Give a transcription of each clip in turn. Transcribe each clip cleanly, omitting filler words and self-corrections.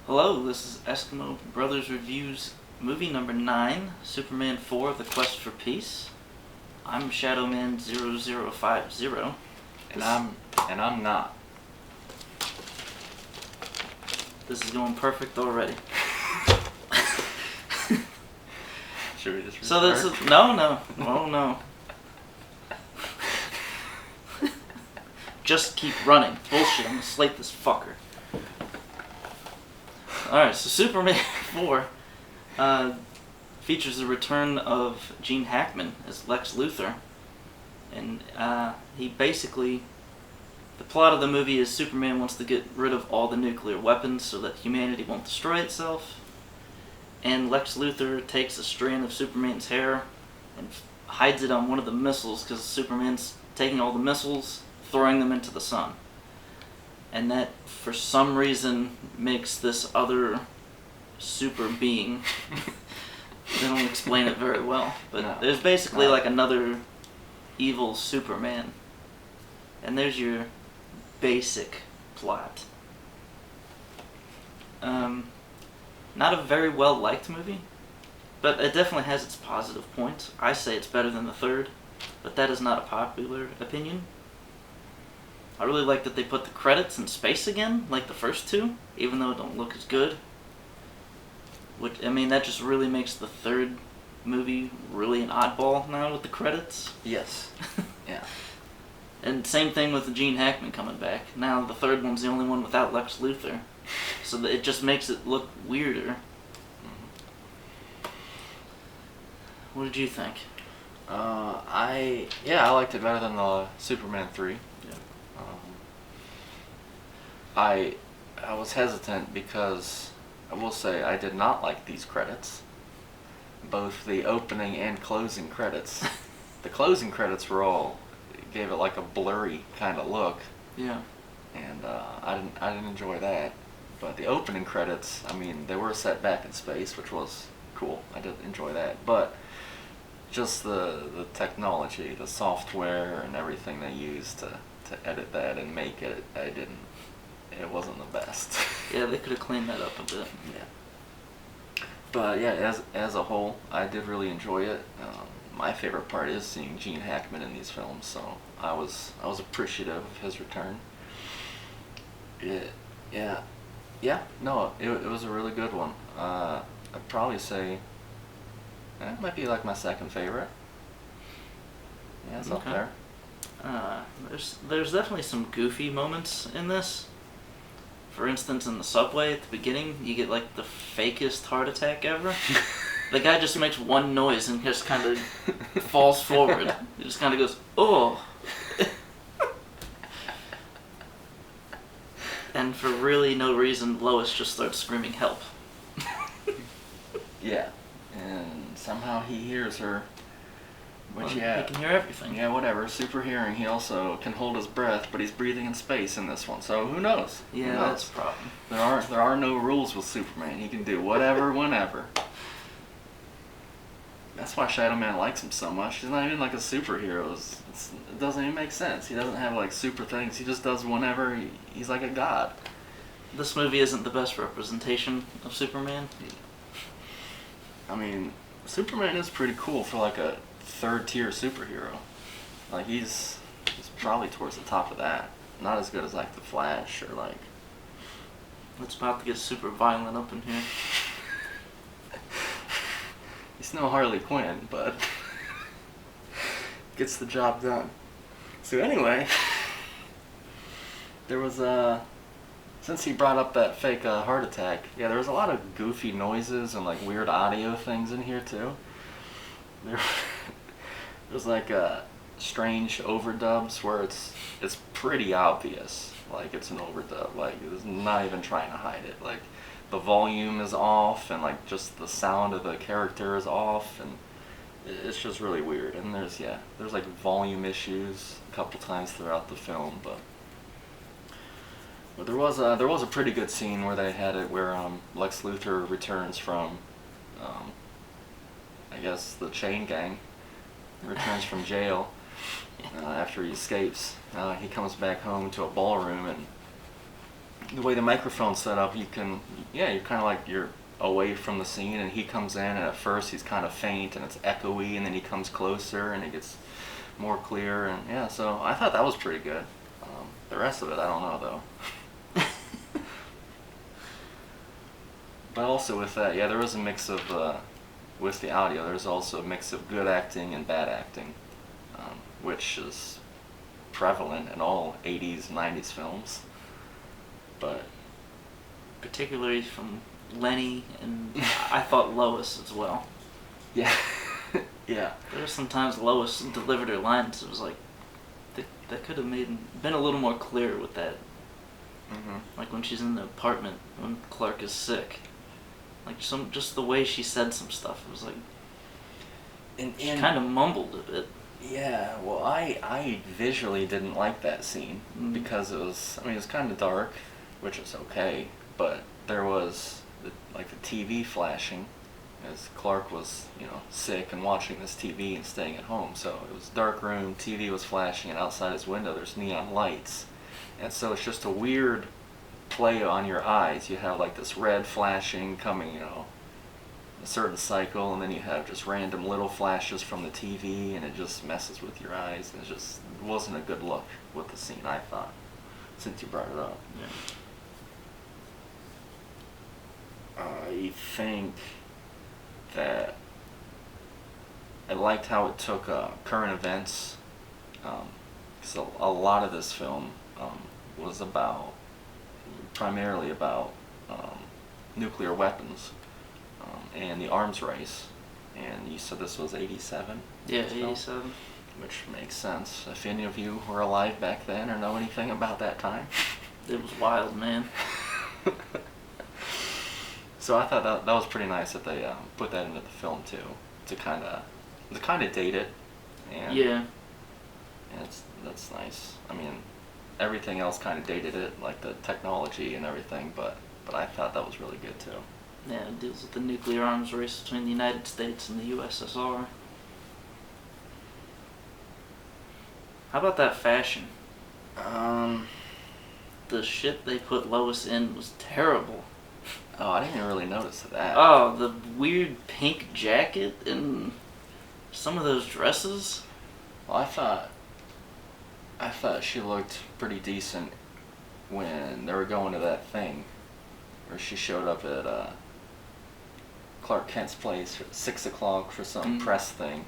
Hello, this is Eskimo Brothers Reviews movie number 9, Superman 4, The Quest for Peace. I'm Shadowman 0050. And I'm not. This is going perfect already. Should we just So this is no. Just keep running. Bullshit, I'm gonna slate this fucker. Alright, so Superman 4 features the return of Gene Hackman as Lex Luthor. And he basically... The plot of the movie is Superman wants to get rid of all the nuclear weapons so that humanity won't destroy itself. And Lex Luthor takes a strand of Superman's hair and hides it on one of the missiles because Superman's taking all the missiles, throwing them into the sun. And that, for some reason, makes this other super being. They don't explain it very well, but there's basically like another evil Superman. And there's your basic plot. Not a very well-liked movie, but it definitely has its positive points. I say it's better than the third, but that is not a popular opinion. I really like that they put the credits in space again, like the first two, even though it don't look as good. Which, I mean, that just really makes the third movie really an oddball now with the credits. Yes. Yeah. And same thing with the Gene Hackman coming back. Now the third one's the only one without Lex Luthor. So it just makes it look weirder. What did you think? I liked it better than the Superman 3. Yeah. I was hesitant because I will say I did not like these credits. Both the opening and closing credits. The closing credits gave it like a blurry kind of look. Yeah. And I didn't enjoy that. But the opening credits, I mean, they were set back in space, which was cool. I did enjoy that. But just the technology, the software, and everything they used to edit that and make it, it wasn't the best. Yeah, they could have cleaned that up a bit. Yeah. But yeah, as a whole, I did really enjoy it. My favorite part is seeing Gene Hackman in these films, so I was appreciative of his return. It was a really good one. I'd probably say it might be like my second favorite. Yeah, it's up there. There's definitely some goofy moments in this. For instance, in the subway at the beginning, you get like the fakest heart attack ever. The guy just makes one noise and just kind of falls forward. He just kind of goes, oh. And for really no reason, Lois just starts screaming, help. Yeah, and somehow he hears her. Which, He can hear everything. Yeah, whatever. Super hearing. He also can hold his breath, but he's breathing in space in this one. So who knows? Yeah, who knows? that's a problem. There are no rules with Superman. He can do whatever, whenever. That's why Shadowman likes him so much. He's not even like a superhero. It doesn't even make sense. He doesn't have like super things. He just does whenever. He's like a god. This movie isn't the best representation of Superman. I mean, Superman is pretty cool for like a third-tier superhero. Like he's probably towards the top of that. Not as good as like the Flash or like. It's about to get super violent up in here. He's no Harley Quinn, but gets the job done. So anyway, there was since he brought up that fake heart attack, yeah, there was a lot of goofy noises and like weird audio things in here too. There's like strange overdubs where it's pretty obvious, like it's an overdub, like it's not even trying to hide it, like the volume is off and like just the sound of the character is off, and it's just really weird. And there's like volume issues a couple times throughout the film, but there was a pretty good scene where they had it where Lex Luthor returns from I guess the chain gang returns from jail after he escapes. He comes back home to a ballroom, and the way the microphone's set up, you're kind of like you're away from the scene, and he comes in, and at first he's kind of faint and it's echoey, and then he comes closer and it gets more clear, and yeah, so I thought that was pretty good. The rest of it, I don't know though. But also with that, yeah, there was a mix of with the audio. There's also a mix of good acting and bad acting, which is prevalent in all 80s, 90s films. But particularly from Lenny, and I thought Lois as well. yeah, yeah. There were sometimes Lois delivered her lines. It was like that could have been a little more clear with that. Mm-hmm. Like when she's in the apartment when Clark is sick. Like just the way she said some stuff. It was like she kind of mumbled a bit. Yeah, well, I visually didn't like that scene because it was kind of dark, which is okay, but there was the TV flashing as Clark was, sick and watching this TV and staying at home. So it was dark room, TV was flashing, and outside his window there's neon lights. And so it's just a weird play on your eyes. You have like this red flashing coming, a certain cycle, and then you have just random little flashes from the TV, and it just messes with your eyes, and it wasn't a good look with the scene, I thought, since you brought it up. Yeah. I think that I liked how it took current events, because a lot of this film was primarily about nuclear weapons and the arms race. And you said this was 87? Yeah, 87. Which makes sense. If any of you were alive back then or know anything about that time. It was wild, man. So I thought that was pretty nice that they put that into the film too, to kind of date it. And yeah. And that's nice. I mean, everything else kind of dated it, like the technology and everything, but I thought that was really good too. Yeah, it deals with the nuclear arms race between the United States and the USSR. How about that fashion? The shit they put Lois in was terrible. Oh, I didn't even really notice that. Oh, the weird pink jacket and some of those dresses. Well, I thought she looked pretty decent when they were going to that thing where she showed up at Clark Kent's place at 6 o'clock for some press thing.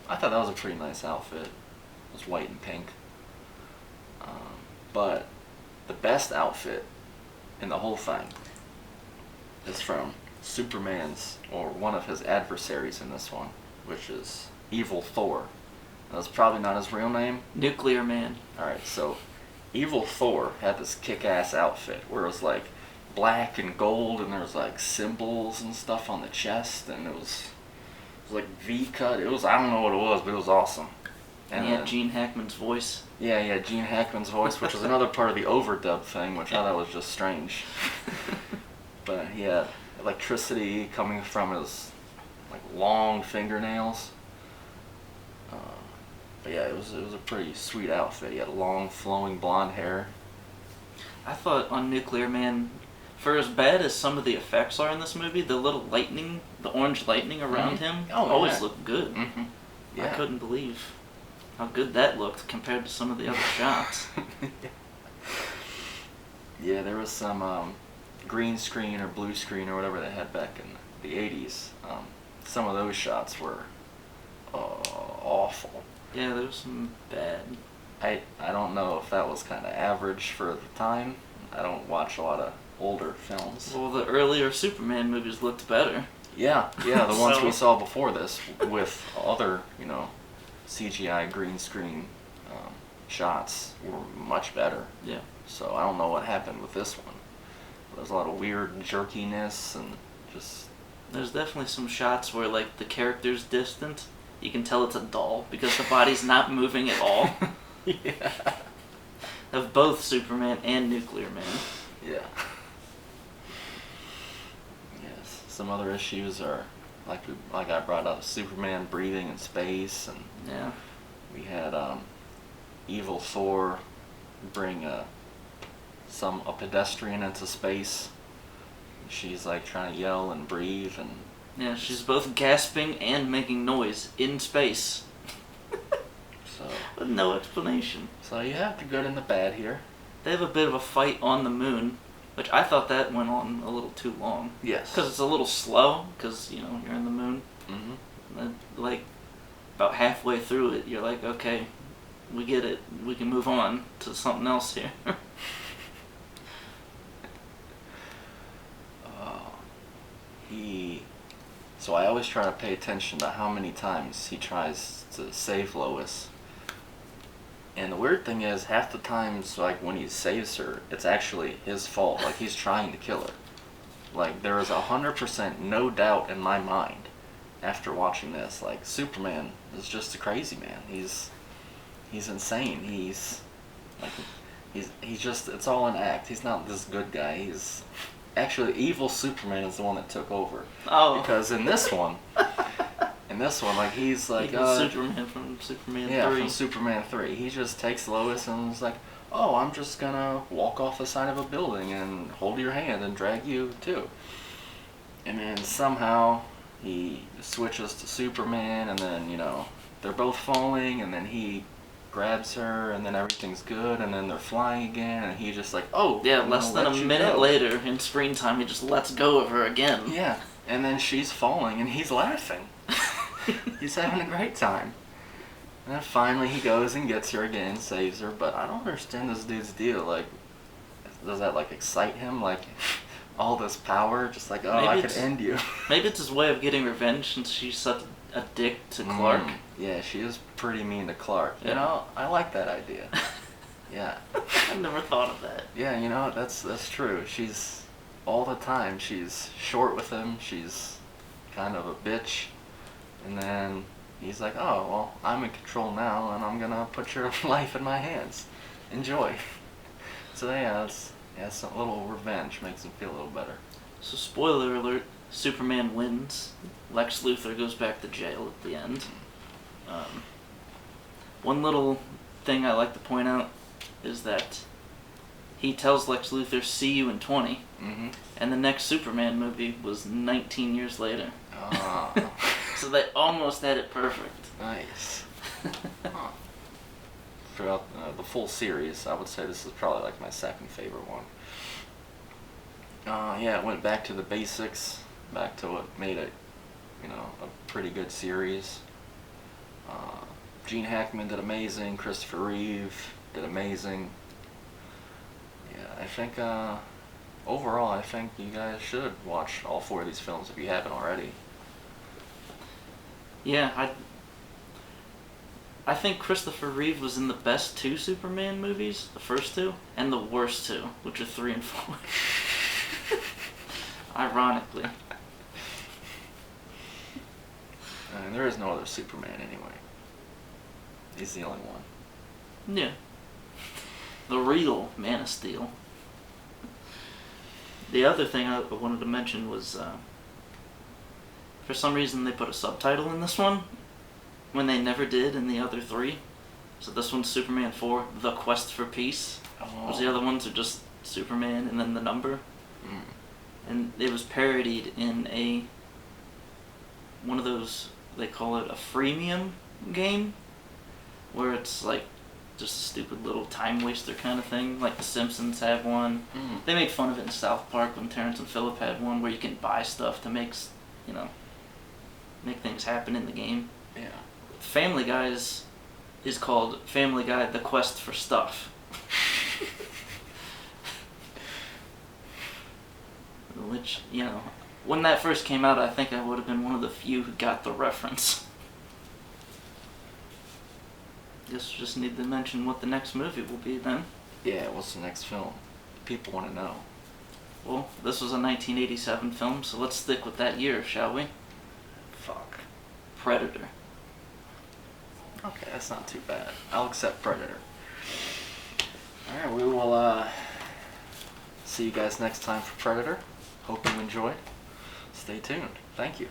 I thought that was a pretty nice outfit. It was white and pink. But the best outfit in the whole thing is from Superman's, or one of his adversaries in this one, which is Evil Thor. That's probably not his real name. Nuclear Man. Alright, so Evil Thor had this kick-ass outfit where it was like black and gold, and there was like symbols and stuff on the chest, and it was like V-cut. It was, I don't know what it was, but it was awesome. And he had Gene Hackman's voice. Yeah, Gene Hackman's voice, which was another part of the overdub thing, which I thought was just strange. But he had electricity coming from his like long fingernails. But yeah, it was a pretty sweet outfit. He had long, flowing blonde hair. I thought on Nuclear Man, for as bad as some of the effects are in this movie, the little lightning, the orange lightning around him, always looked good. Mm-hmm. Yeah. I couldn't believe how good that looked compared to some of the other shots. Yeah, there was some green screen or blue screen or whatever they had back in the 80s. Some of those shots were awful. Yeah, there was some bad. I don't know if that was kind of average for the time. I don't watch a lot of older films. Well, the earlier Superman movies looked better. Yeah, the ones we saw before this with other, CGI green screen shots were much better. Yeah. So I don't know what happened with this one. There's a lot of weird jerkiness and just... There's definitely some shots where, like, the character's distant. You can tell it's a doll because the body's not moving at all. Yeah. Of both Superman and Nuclear Man. Yeah. Yes. Some other issues are, like I brought up, Superman breathing in space, and yeah, we had Evil Thor bring a pedestrian into space. She's like trying to yell and breathe and. Yeah, she's both gasping and making noise in space. So. With no explanation. So you have the good and the bad here. They have a bit of a fight on the moon, which I thought that went on a little too long. Yes. Because it's a little slow, because, you know, you're in the moon. Mm-hmm. And, like, about halfway through it, you're like, okay, we get it. We can move on to something else here. So I always try to pay attention to how many times he tries to save Lois. And the weird thing is, half the times, like, when he saves her, it's actually his fault. Like, he's trying to kill her. Like, there is 100% no doubt in my mind after watching this. Like, Superman is just a crazy man. He's insane. He's just, it's all an act. He's not this good guy. He's actually, evil Superman is the one that took over. Oh. Because in this one, like, he's like... Superman from Superman 3. Yeah, from Superman 3. He just takes Lois and is like, oh, I'm just gonna walk off the side of a building and hold your hand and drag you too. And then somehow he switches to Superman, and then, you know, they're both falling, and then he grabs her, and then everything's good, and then they're flying again, and he just like, oh, yeah, less than a minute later in screen time, he just lets go of her again. Yeah, and then she's falling, and he's laughing. He's having a great time. And then finally he goes and gets her again, saves her, but I don't understand this dude's deal. Like, does that, like, excite him? Like, all this power? Just like, oh, maybe I could end you. Maybe it's his way of getting revenge since she's such a dick to Clark. Yeah, she is pretty mean to Clark. Yeah. You know, I like that idea. Yeah. I never thought of that. Yeah, you know, that's true. She's, all the time, she's short with him. She's kind of a bitch. And then he's like, oh, well, I'm in control now, and I'm gonna put your life in my hands. Enjoy. So yeah, some little revenge makes him feel a little better. So spoiler alert, Superman wins. Lex Luthor goes back to jail at the end. One little thing I like to point out is that he tells Lex Luthor, see you in 20. Mm-hmm. And the next Superman movie was 19 years later. Oh. So they almost had it perfect. Nice. Huh. Throughout the full series, I would say this is probably like my second favorite one. Yeah, it went back to the basics, back to what made it, you know, a pretty good series. Gene Hackman did amazing. Christopher Reeve did amazing. Yeah, I think overall, I think you guys should watch all 4 of these films if you haven't already. Yeah, I think Christopher Reeve was in the best 2 Superman movies, the first 2, and the worst 2, which are 3 and 4. Ironically. And there is no other Superman anyway. He's the only one. Yeah. The real Man of Steel. The other thing I wanted to mention was, for some reason they put a subtitle in this one, when they never did in the other 3. So this one's Superman 4, The Quest for Peace. Whereas the other ones are just Superman and then the number. Mm. And it was parodied in one of those, they call it a freemium game, where it's like just a stupid little time waster kind of thing, like The Simpsons have one. Mm. They made fun of it in South Park when Terrence and Phillip had one, where you can buy stuff to make things happen in the game. Yeah. Family Guy's is called Family Guy: The Quest for Stuff. Which, you know, when that first came out, I think I would have been one of the few who got the reference. Guess we just need to mention what the next movie will be then. Yeah, what's the next film? People want to know. Well, this was a 1987 film, so let's stick with that year, shall we? Fuck. Predator. Okay, that's not too bad. I'll accept Predator. Alright, we will see you guys next time for Predator. Hope you enjoyed. Stay tuned. Thank you.